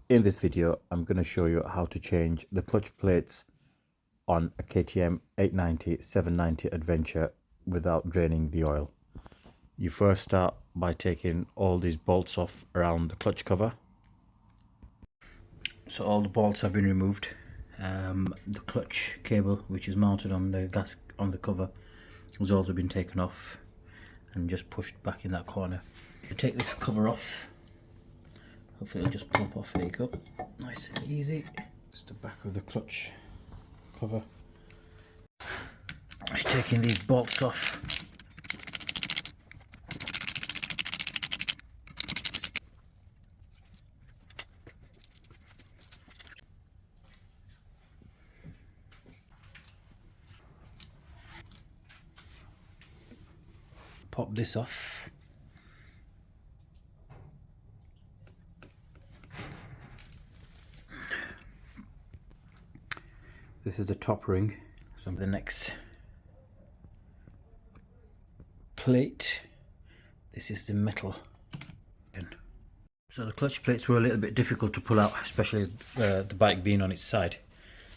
In this video, I'm going to show you how to change the clutch plates on a KTM 890 790 Adventure without draining the oil. You first start by taking all these bolts off around the clutch cover. So all the bolts have been removed. The clutch cable, which is mounted on the gas on the cover, has also been taken off and just pushed back in that corner. You take this cover off. Hopefully it'll just pop off. There you go. Nice and easy. Just the back of the clutch cover. Just taking these bolts off. Pop this off. This is the top ring. So the next plate, this is the metal. So the clutch plates were a little bit difficult to pull out, especially the bike being on its side.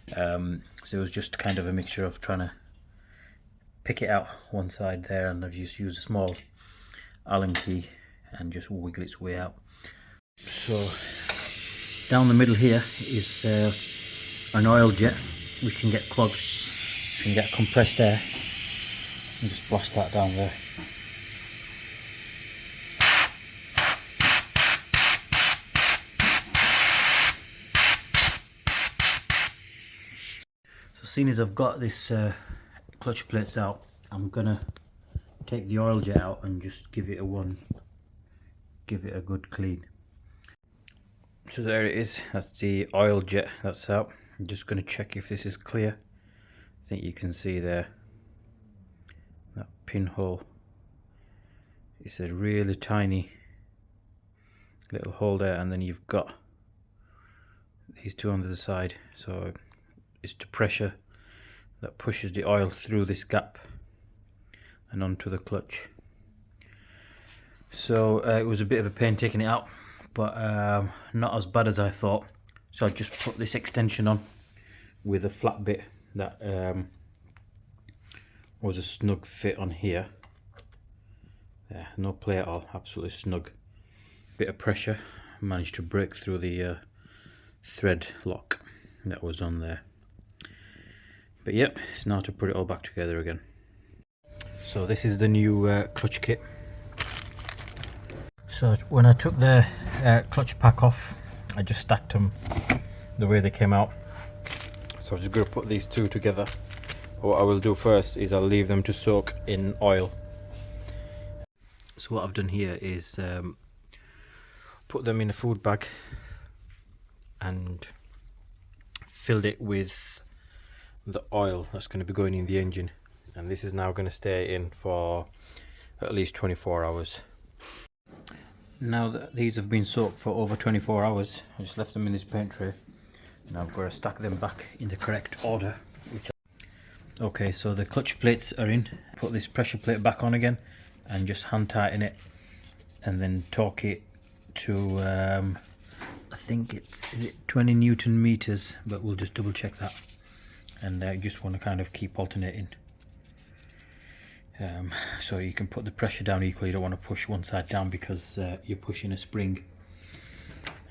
So it was just kind of a mixture of trying to pick it out one side there, and I've just used a small Allen key and just wiggle its way out. So down the middle here is an oil jet which can get clogged. You can get compressed air and just blast that down there. So seeing as I've got this clutch plates out, I'm gonna take the oil jet out and just give it a good clean. So there it is, that's the oil jet that's out. I'm just going to check if this is clear. I think you can see there that pinhole. It's a really tiny little hole there, and then you've got these two on the side. So it's the pressure that pushes the oil through this gap and onto the clutch. So it was a bit of a pain taking it out, but not as bad as I thought. So I just put this extension on with a flat bit that was a snug fit on here. Yeah, no play at all, absolutely snug. Bit of pressure, managed to break through the thread lock that was on there. But yep, it's now to put it all back together again. So this is the new clutch kit. So when I took the clutch pack off, I just stacked them the way they came out. So I'm just going to put these two together. What I will do first is I'll leave them to soak in oil. So what I've done here is put them in a food bag and filled it with the oil that's going to be going in the engine. And this is now going to stay in for at least 24 hours. Now that these have been soaked for over 24 hours, I just left them in this paint tray. Now I've got to stack them back in the correct order. Okay, so the clutch plates are in. Put this pressure plate back on again and just hand tighten it, and then torque it to I think is it 20 Newton meters, but we'll just double check that. And you just want to kind of keep alternating. So you can put the pressure down equally. You don't want to push one side down because you're pushing a spring.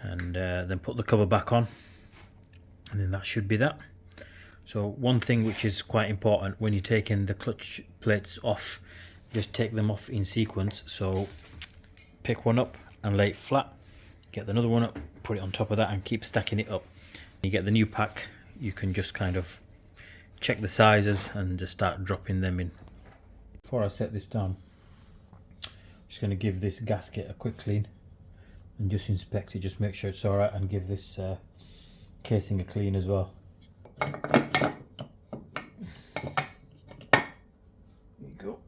And then put the cover back on, and then that should be that. So one thing which is quite important when you're taking the clutch plates off, just take them off in sequence. So pick one up and lay it flat, get another one up, put it on top of that, and keep stacking it up. You get the new pack, you can just kind of check the sizes and just start dropping them in. Before I set this down, I'm just going to give this gasket a quick clean and just inspect it, just make sure it's alright, and give this casing a clean as well. There you go.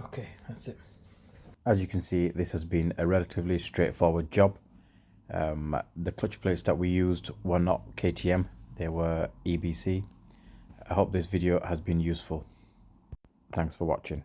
Okay, that's it. As you can see, this has been a relatively straightforward job. The clutch plates that we used were not KTM, they were EBC. I hope this video has been useful. Thanks for watching.